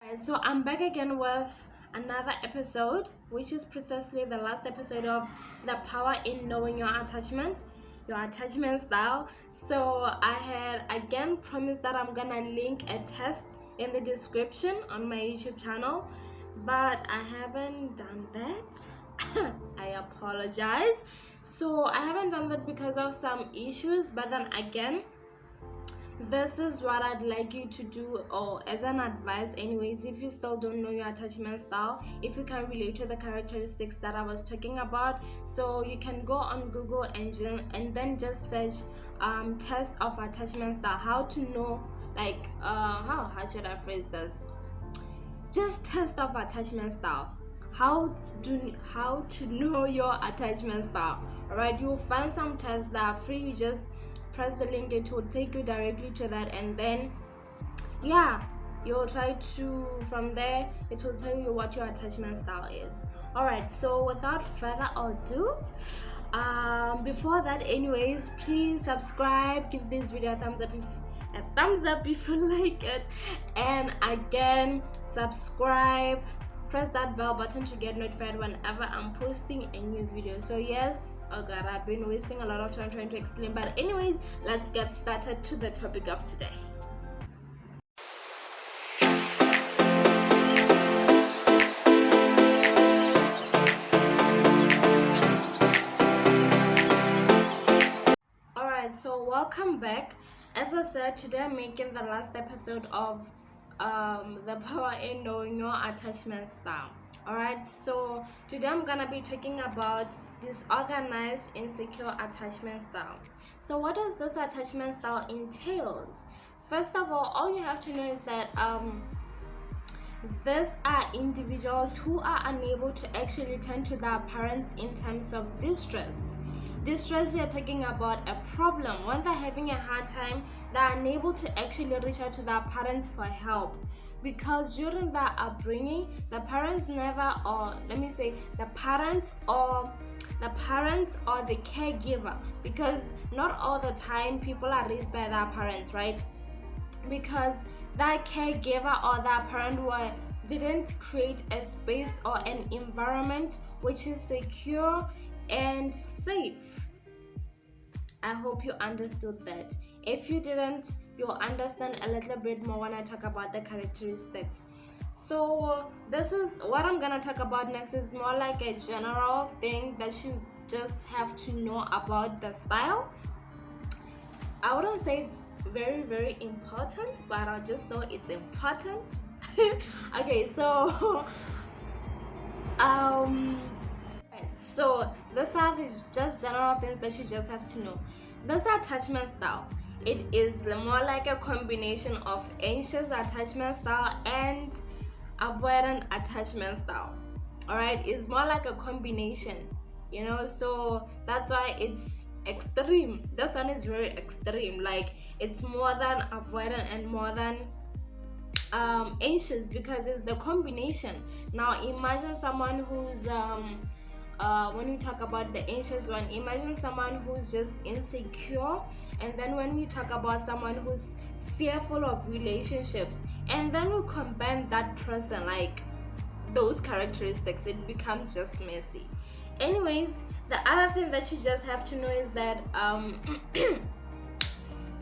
And so I'm back again with another episode, which is precisely the last episode of the power in knowing your attachment style. So I had again promised that I'm gonna link a test in the description on my YouTube channel, but I haven't done that. I apologize. So I haven't done that because of some issues, but then again, this is what I'd like you to do, or as an advice anyways, if you still don't know your attachment style, if you can relate to the characteristics that I was talking about. So you can go on Google Engine and then just search test of attachment style, how to know, like how should I phrase this, just test of attachment style, how to know your attachment style. All right, you'll find some tests that are free. You just press the link, it will take you directly to that, and then you'll try to, from there it will tell you what your attachment style is. All right, so without further ado, before that anyways, please subscribe, give this video a thumbs up if you like it, and again, subscribe, press that bell button to get notified whenever I'm posting a new video. So yes, oh god, I've been wasting a lot of time trying to explain, but anyways, let's get started to the topic of today. Alright, so welcome back. As I said, today I'm making the last episode of the power in knowing your attachment style. All right, so today I'm gonna be talking about disorganized insecure attachment style. So what does this attachment style entails? First of all you have to know is that these are individuals who are unable to actually turn to their parents in terms of distress. Distress, we are talking about a problem. When they're having a hard time, they're unable to actually reach out to their parents for help, because during their upbringing, the parents never, or let me say the parent or the caregiver, because not all the time people are raised by their parents, right? Because that caregiver or that parent didn't create a space or an environment which is secure and safe. I hope you understood that. If you didn't, you'll understand a little bit more when I talk about the characteristics. So this is what I'm gonna talk about next, is more like a general thing that you just have to know about the style. I wouldn't say it's very, very important, but I'll just know it's important. Okay, so so these are the just general things that you just have to know. This attachment style, it is more like a combination of anxious attachment style and avoidant attachment style. All right, it's more like a combination, so that's why it's extreme. This one is very extreme, like it's more than avoidant and more than anxious, because it's the combination. Now imagine someone who's when we talk about the anxious one, imagine someone who's just insecure, and then when we talk about someone who's fearful of relationships, and then we combine that person, like those characteristics, it becomes just messy. Anyways, the other thing that you just have to know is that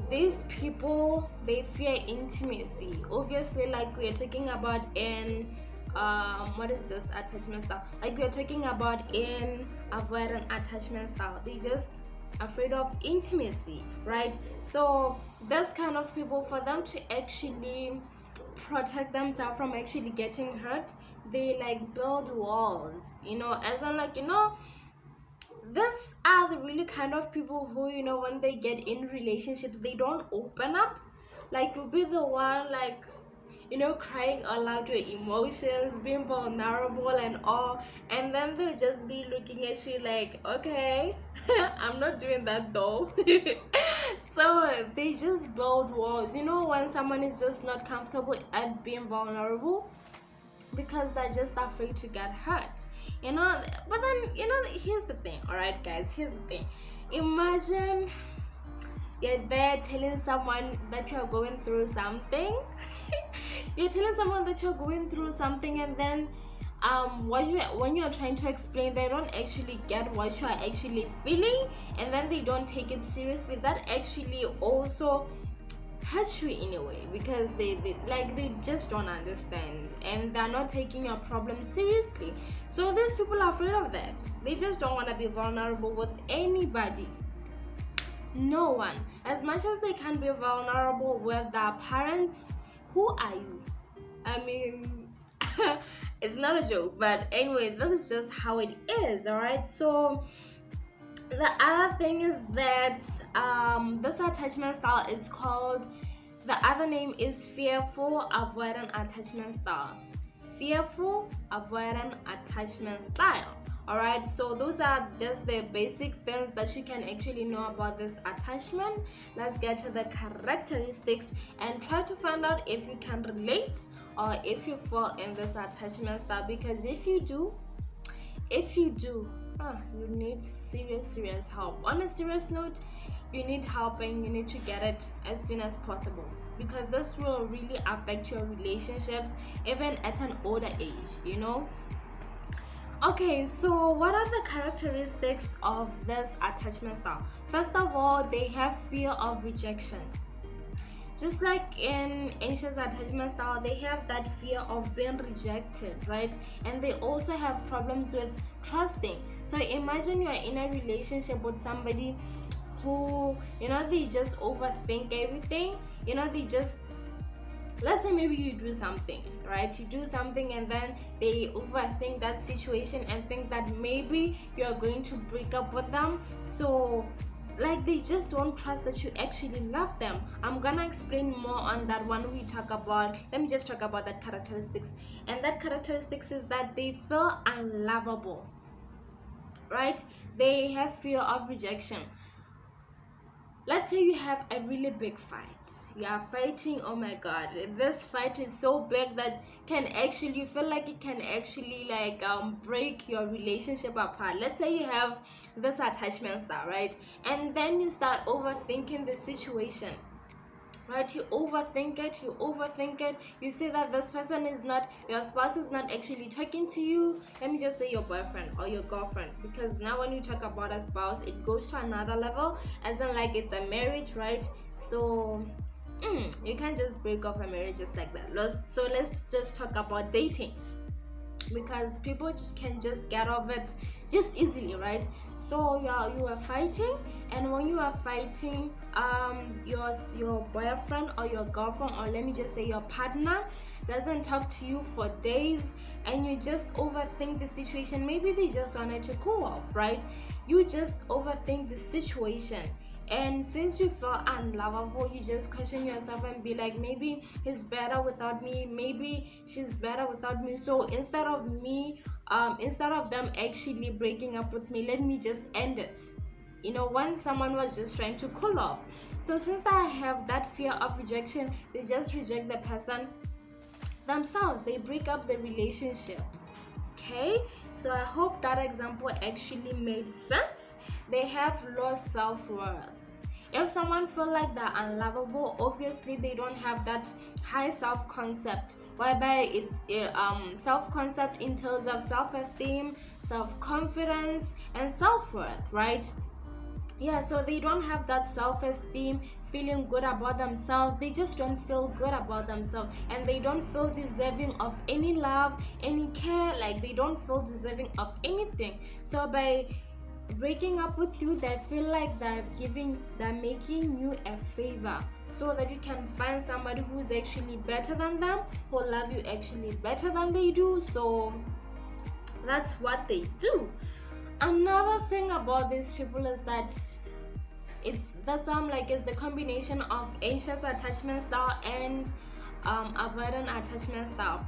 these people, they fear intimacy, obviously, like we are talking about in what is this attachment style, like we're talking about in avoidant attachment style. They just afraid of intimacy, right? So this kind of people, for them to actually protect themselves from actually getting hurt, they like build walls, as in, like, these are the really kind of people who, when they get in relationships, they don't open up. Like, you'll be the one, like, crying aloud your emotions, being vulnerable and all, and then they'll just be looking at you like, okay, I'm not doing that though. So they just build walls, when someone is just not comfortable at being vulnerable, because they're just afraid to get hurt, but then, here's the thing. All right guys, here's the thing. Imagine you're there telling someone that you're going through something you're telling someone that you're going through something, and then when you're trying to explain, they don't actually get what you are actually feeling, and then they don't take it seriously. That actually also hurts you in a way, because they just don't understand, and they're not taking your problem seriously. So these people are afraid of that. They just don't want to be vulnerable with anybody. No one. As much as they can be vulnerable with their parents, who are you? I mean, it's not a joke, but anyway, that is just how it is. All right. So the other thing is that this attachment style is called, the other name is fearful avoidant attachment style. Fearful avoidant attachment style. All right, so those are just the basic things that you can actually know about this attachment. Let's get to the characteristics and try to find out if you can relate or if you fall in this attachment style, because if you do, you need serious help. On a serious note, you need help, and you need to get it as soon as possible, because this will really affect your relationships even at an older age, Okay, so what are the characteristics of this attachment style? First of all, they have fear of rejection. Just like in anxious attachment style, they have that fear of being rejected, right? And they also have problems with trusting. So imagine you're in a relationship with somebody who, they just overthink everything. Let's say maybe you do something, right? You do something, and then they overthink that situation and think that maybe you're going to break up with them. So they just don't trust that you actually love them. I'm gonna explain more on that when we talk about, let me just talk about that characteristics. And that characteristics is that they feel unlovable, right? They have fear of rejection. Let's say you have a really big fight. You are fighting, oh my god, this fight is so big that you feel like it can actually break your relationship apart. Let's say you have this attachment style, right? And then you start overthinking the situation, right? You overthink it. You say that this person is not, your spouse is not actually talking to you. Let me just say your boyfriend or your girlfriend, because now when you talk about a spouse, it goes to another level, as in it's a marriage, right? So you can't just break up a marriage just like that. Let's just talk about dating, because people can just get off it just easily, right? So you are fighting, and when you are fighting, your boyfriend or your girlfriend, or let me just say your partner, doesn't talk to you for days, and you just overthink the situation. Maybe they just wanted to cool off, right? You just overthink the situation. And since you feel unlovable, you just question yourself and be like, maybe he's better without me, maybe she's better without me. So instead of them actually breaking up with me, let me just end it. When someone was just trying to cool off. So since I have that fear of rejection, they just reject the person themselves. They break up the relationship. Okay, so I hope that example actually made sense. They have low self-worth. If someone feels like they're unlovable, obviously they don't have that high self-concept, whereby self-concept entails of self-esteem, self-confidence, and self-worth, right? Yeah, so they don't have that self-esteem, feeling good about themselves. They just don't feel good about themselves, and they don't feel deserving of any love, any care. They don't feel deserving of anything. So by breaking up with you, they feel like they're making you a favor, so that you can find somebody who's actually better than them, who love you actually better than they do. So that's what they do. Another thing about these people is that it's the combination of anxious attachment style and avoidant attachment style.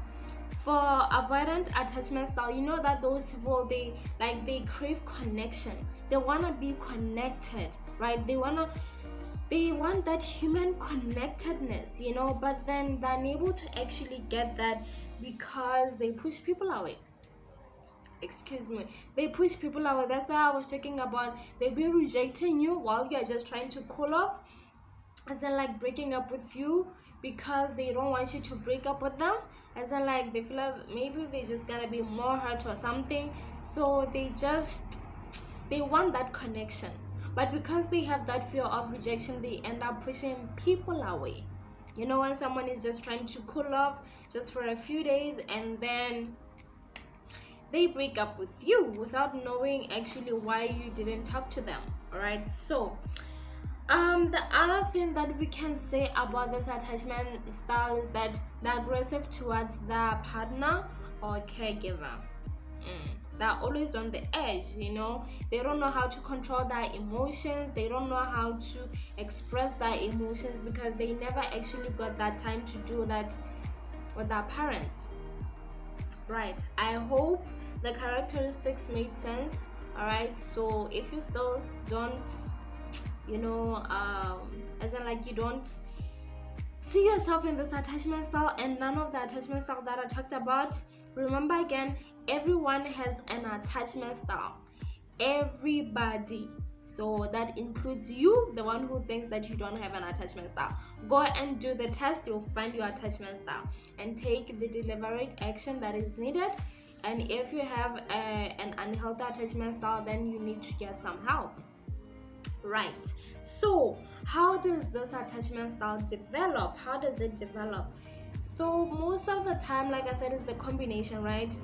For avoidant attachment style, that those people, they crave connection. They want to be connected, right? They want that human connectedness, but then they're unable to actually get that because they push people away. They push people away. That's why I was talking about they be rejecting you while you're just trying to cool off, as in breaking up with you. because they don't want you to break up with them, as in like they feel like maybe they're just gonna be more hurt or something, so they want that connection. But because they have that fear of rejection, they end up pushing people away. You know, when someone is just trying to cool off just for a few days, and then they break up with you without knowing actually why you didn't talk to them. All right, so the other thing that we can say about this attachment style is that they're aggressive towards their partner or caregiver. They're always on the edge, you know. They don't know how to control their emotions. They don't know how to express their emotions because they never actually got that time to do that with their parents. Right, I hope the characteristics made sense. All right, so if you still don't, you know, as in like you don't see yourself in this attachment style and none of the attachment style that I talked about, remember again, everyone has an attachment style. Everybody. So that includes you, the one who thinks that you don't have an attachment style. Go and do the test, you'll find your attachment style and take the deliberate action that is needed. And if you have an unhealthy attachment style, then you need to get some help. Right, so how does this attachment style develop? How does it develop? So most of the time, like I said, is the combination, right?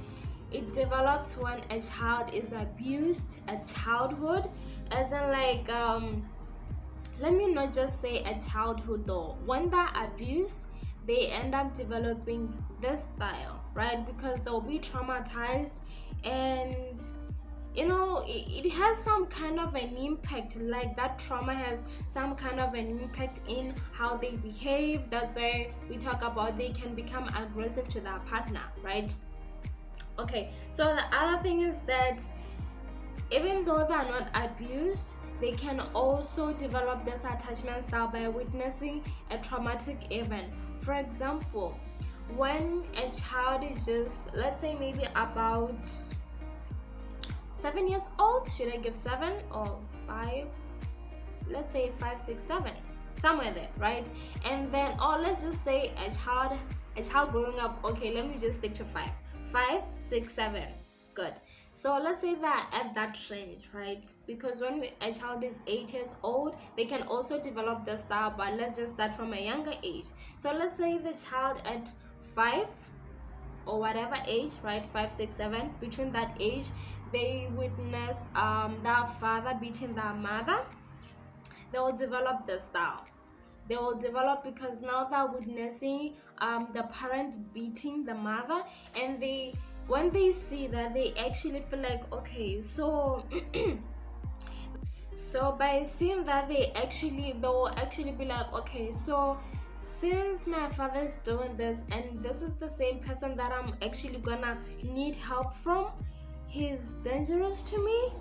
It develops when a child is abused, a childhood, as in like let me not just say a childhood though. When they're abused, they end up developing this style, right? Because they'll be traumatized, and you know, it has some kind of an impact. Like that trauma has some kind of an impact in how they behave. That's why we talk about they can become aggressive to their partner, right? Okay, so the other thing is that even though they're not abused, they can also develop this attachment style by witnessing a traumatic event. For example, when a child is just, let's say maybe about 7 years old, should I give 7 or 5? Let's say 5, 6, 7, somewhere there, right? And then, or let's just say a child growing up. Okay, let me just stick to 5, 6, 7. Good. So let's say that at that range, right? Because when a child is 8 years old, they can also develop the style, but let's just start from a younger age. So let's say the child at 5 or whatever age, right? 5, 6, 7, between that age, they witness their father beating their mother. They will develop the style. They will develop because now they're witnessing the parent beating the mother, and when they see that, they actually feel like, okay, so so by seeing that, they'll actually be like, okay, so since my father is doing this and this is the same person that I'm actually gonna need help from, he's dangerous to me,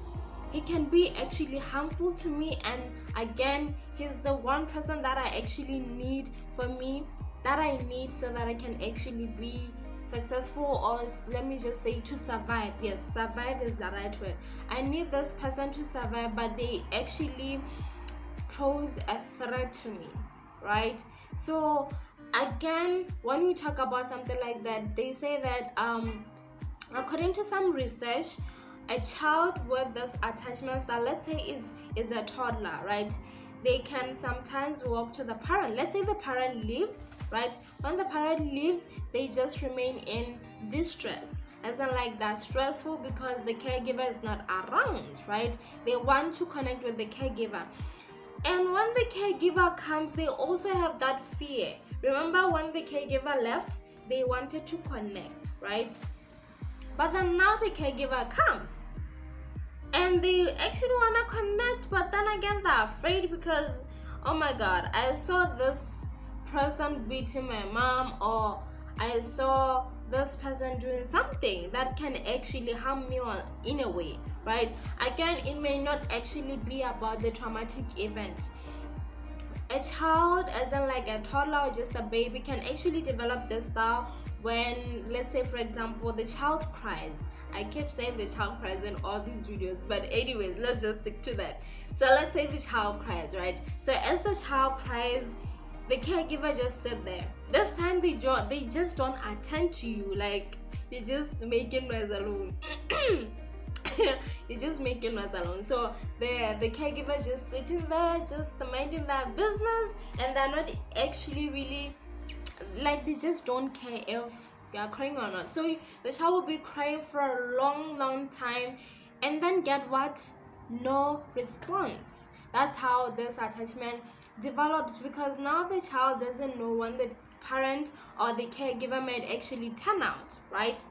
he can be actually harmful to me, and again, he's the one person that I actually need for me, that I need so that I can actually be successful, or let me just say to survive. Yes, survive is the right word. I need this person to survive, but they actually pose a threat to me, right? So again, when we talk about something like that, they say that according to some research, a child with this attachment style, let's say is a toddler, right? They can sometimes walk to the parent. Let's say the parent leaves, right? When the parent leaves, they just remain in distress, as in like they're stressful because the caregiver is not around, right? They want to connect with the caregiver, and when the caregiver comes, they also have that fear. Remember, when the caregiver left, they wanted to connect, right? But then now the caregiver comes and they actually want to connect, but then again they're afraid because, oh my god, I saw this person beating my mom, or I saw this person doing something that can actually harm me in a way, right? Again, it may not actually be about the traumatic event. A child, as in like a toddler or just a baby, can actually develop this style when, let's say for example, the child cries. I keep saying the child cries in all these videos, but anyways, let's just stick to that. So let's say the child cries, right? So as the child cries, the caregiver just sit there. This time they just don't attend to you. Like, you're just making noise alone. You're just making noise alone. So the caregiver just sitting there, just minding their business, and they're not actually really, like, they just don't care if you are crying or not. So the child will be crying for a long time, and then get what? No response. That's how this attachment develops, because now the child doesn't know when the parent or the caregiver might actually turn out, right?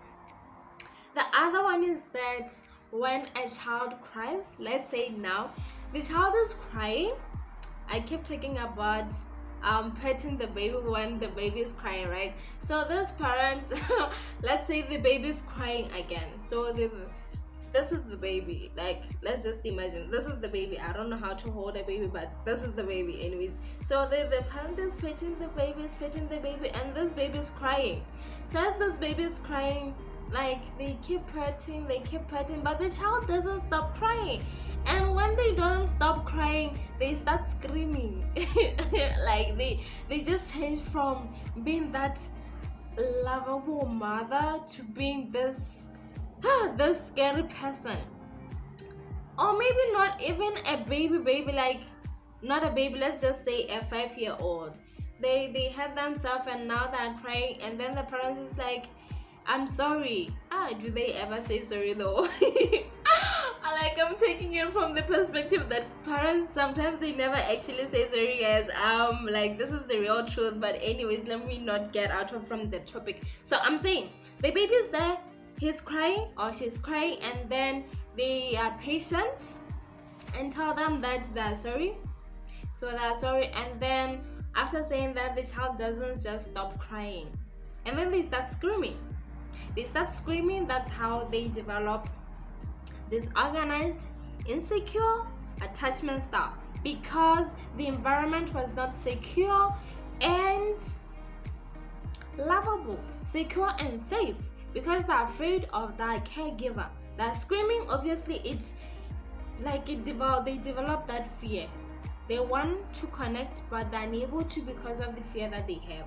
The other one is that when a child cries, let's say now the child is crying. I keep talking about petting the baby when the baby is crying, right? So this parent, let's say the baby is crying again. So this is the baby. Like, let's just imagine this is the baby. I don't know how to hold a baby, but this is the baby anyways. So the parent is petting the baby, and this baby is crying. So as this baby is crying, like, they keep petting, but the child doesn't stop crying. And when they don't stop crying, they start screaming. Like, they just change from being that lovable mother to being this scary person. Or maybe not even a baby, like, not a baby, let's just say a 5-year-old. They had themselves and now they're crying, and then the parent is like, I'm sorry. Do they ever say sorry though? Like, I'm taking it from the perspective that parents sometimes they never actually say sorry, guys. Like, this is the real truth. But anyways, let me not get out from the topic. So I'm saying the baby's there, he's crying or she's crying, and then they are patient and tell them that they're sorry. So they're sorry, and then after saying that, the child doesn't just stop crying, and then they start screaming. That's how they develop disorganized, insecure attachment style, because the environment was not secure and lovable, secure and safe, because they're afraid of their caregiver. That screaming, obviously, it's like they develop that fear. They want to connect, but they're unable to because of the fear that they have.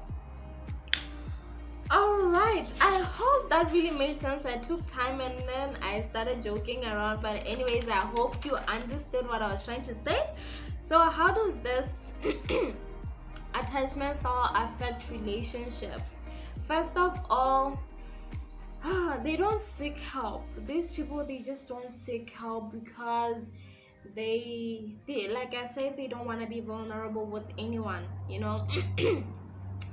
Alright, I hope that really made sense. I took time and then I started joking around, but anyways, I hope you understood what I was trying to say. So how does this attachment style affect relationships? First of all, they don't seek help. These people, they just don't seek help because they like I said, they don't want to be vulnerable with anyone, you know.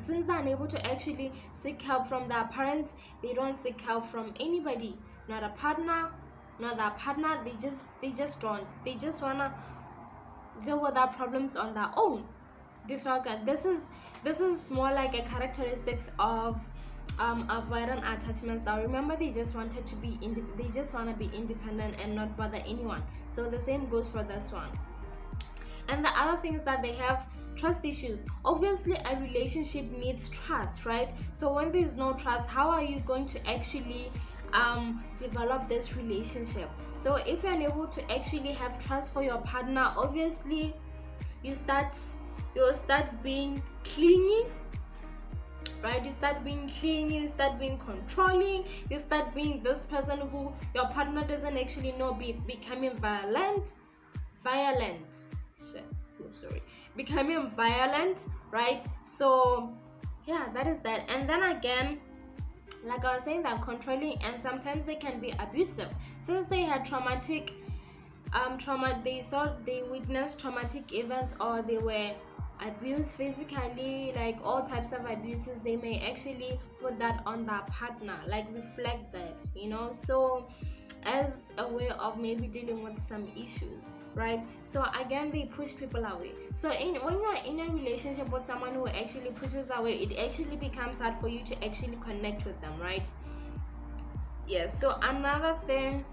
Since they're unable to actually seek help from their parents, they don't seek help from anybody, not a partner, they just don't. They just wanna deal with their problems on their own. This is more like a characteristics of avoidant attachment style. Remember, they just want to be independent and not bother anyone. So the same goes for this one. And the other thing is that they have trust issues. Obviously, a relationship needs trust, right? So when there's no trust, how are you going to actually develop this relationship? So if you're unable to actually have trust for your partner, obviously you'll start being clingy, right? You start being clingy, you start being controlling, you start being this person who your partner doesn't actually know, becoming violent, right? So yeah, that is that. And then again, like I was saying, they're controlling, and sometimes they can be abusive. Since they had traumatic they witnessed traumatic events, or they were abused physically, like all types of abuses, they may actually put that on their partner, like reflect that, you know, so as a way of maybe dealing with some issues, right? So again, they push people away. So when you're in a relationship with someone who actually pushes away, it actually becomes hard for you to actually connect with them, right? Yes. So another thing,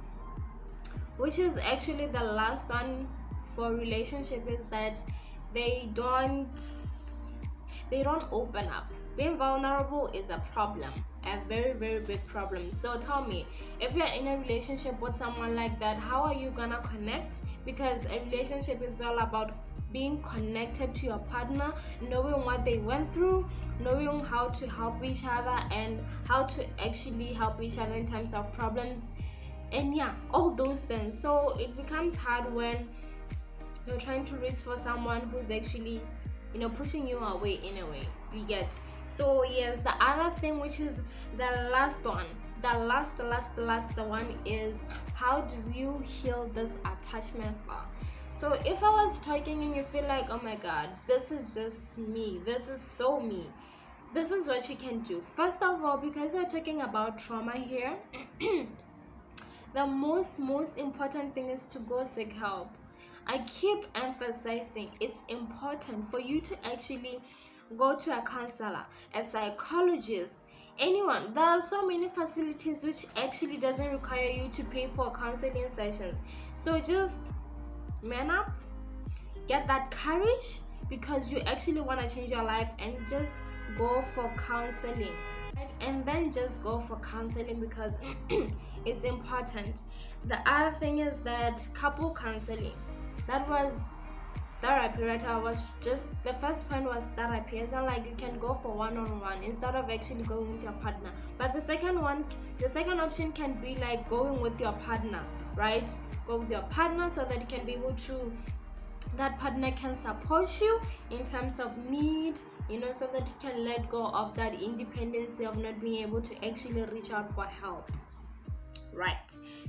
which is actually the last one for relationship, is that they don't open up. Being vulnerable is a problem, a very, very big problem. So tell me, if you're in a relationship with someone like that, how are you gonna connect? Because a relationship is all about being connected to your partner, knowing what they went through, knowing how to help each other and how to actually help each other in terms of problems, and yeah, all those things. So it becomes hard when you're trying to reach for someone who's actually, you know, pushing you away in a way, you get. So yes, the other thing, which is the last one, the last one, is how do you heal this attachment style. So if I was talking and you feel like, oh my god, this is just me, this is so me, this is what you can do. First of all, because we're talking about trauma here, the most important thing is to go seek help. I keep emphasizing it's important for you to actually go to a counselor, a psychologist, anyone. There are so many facilities which actually doesn't require you to pay for counseling sessions. So just man up, get that courage, because you actually want to change your life, and just go for counseling. And then just go for counseling because it's important. The other thing is that couple counseling, that was therapy, right? I was just, the first point was therapy. It's not like you can go for one-on-one instead of actually going with your partner. But the second option can be like going with your partner, right? Go with your partner so that you can be able to, that partner can support you in terms of need, you know, so that you can let go of that independency of not being able to actually reach out for help, right?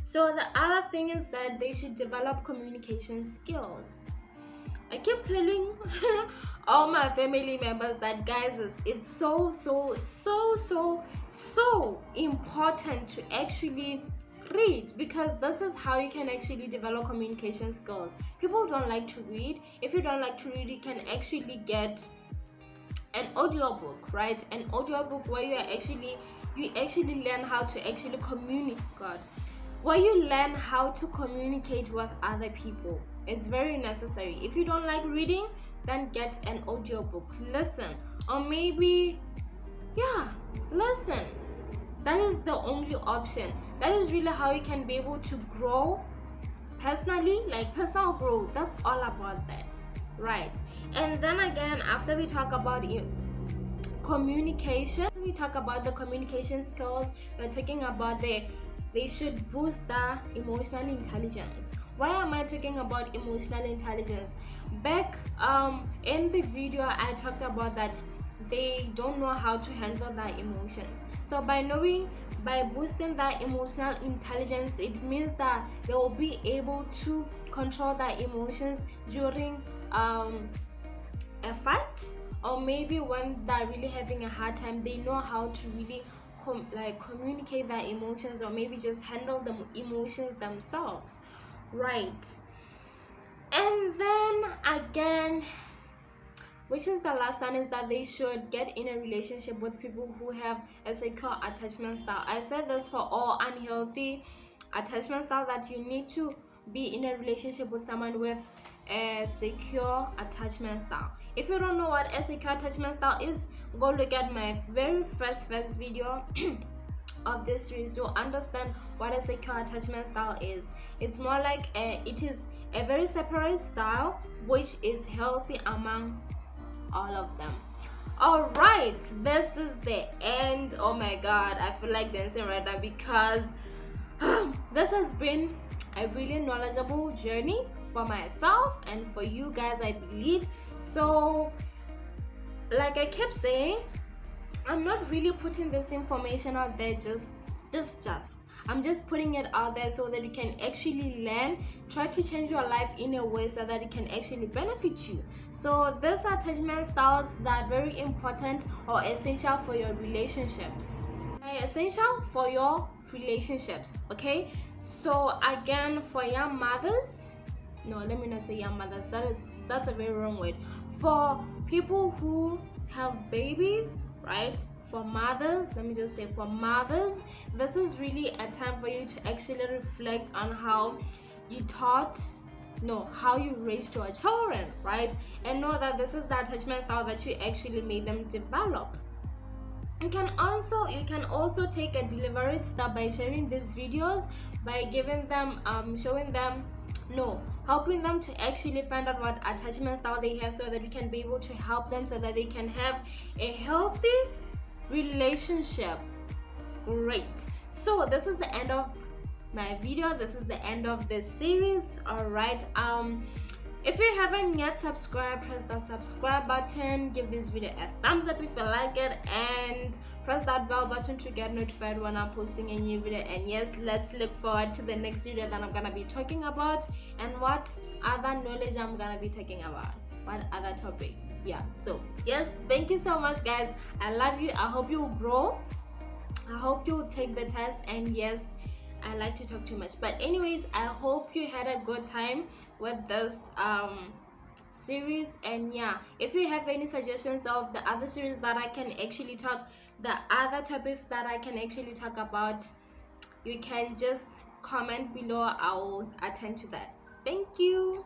So the other thing is that they should develop communication skills. I keep telling all my family members that, guys, it's so important to actually read, because this is how you can actually develop communication skills. People don't like to read. If you don't like to read, you can actually get an audiobook, right? An audiobook where you actually learn how to actually communicate, where you learn how to communicate with other people. It's very necessary. If you don't like reading, then get an audiobook, listen, or maybe listen. That is the only option. That is really how you can be able to grow personally, like personal growth. That's all about that, right? And then again, after we talk about communication, we talk about the communication skills, we're talking about they should boost the emotional intelligence. Why am I talking about emotional intelligence? Back in the video, I talked about that they don't know how to handle their emotions. So by boosting their emotional intelligence, it means that they will be able to control their emotions during a fight, or maybe when they're really having a hard time, they know how to really communicate their emotions, or maybe just handle the emotions themselves, right? And then again, which is the last one, is that they should get in a relationship with people who have a secure attachment style. I said this for all unhealthy attachment style, that you need to be in a relationship with someone with a secure attachment style. If you don't know what a secure attachment style is, go look at my very first video of this series. You'll understand what a secure attachment style is. It's more like it is a very separate style which is healthy among all of them. All right, this is the end. Oh my god, I feel like dancing right now, because this has been a really knowledgeable journey for myself and for you guys, I believe. So like I kept saying, I'm not really putting this information out there just I'm just putting it out there so that you can actually learn, try to change your life in a way so that it can actually benefit you. So these attachment styles that are very important or essential for your relationships. Okay? So again, for young mothers, no, let me not say young mothers, that's a very wrong word. For people who have babies, right? For mothers, let me just say, for mothers, this is really a time for you to actually reflect on how you how you raised your children, right? And know that this is the attachment style that you actually made them develop. You can also take a deliberate step by sharing these videos, by giving them helping them to actually find out what attachment style they have, so that you can be able to help them so that they can have a healthy relationship. Great. So this is the end of my video. This is the end of this series. All right, if you haven't yet subscribed, press that subscribe button, give this video a thumbs up if you like it, and press that bell button to get notified when I'm posting a new video. And yes, let's look forward to the next video that I'm gonna be talking about, and what other knowledge I'm gonna be talking about, what other topic. Yeah, so yes, thank you so much guys. I love you. I hope you grow. I hope you take the test. And yes, I like to talk too much, but anyways, I hope you had a good time with this series. And yeah, if you have any suggestions of the other series that I can actually talk, the other topics that I can actually talk about, you can just comment below. I'll attend to that. Thank you.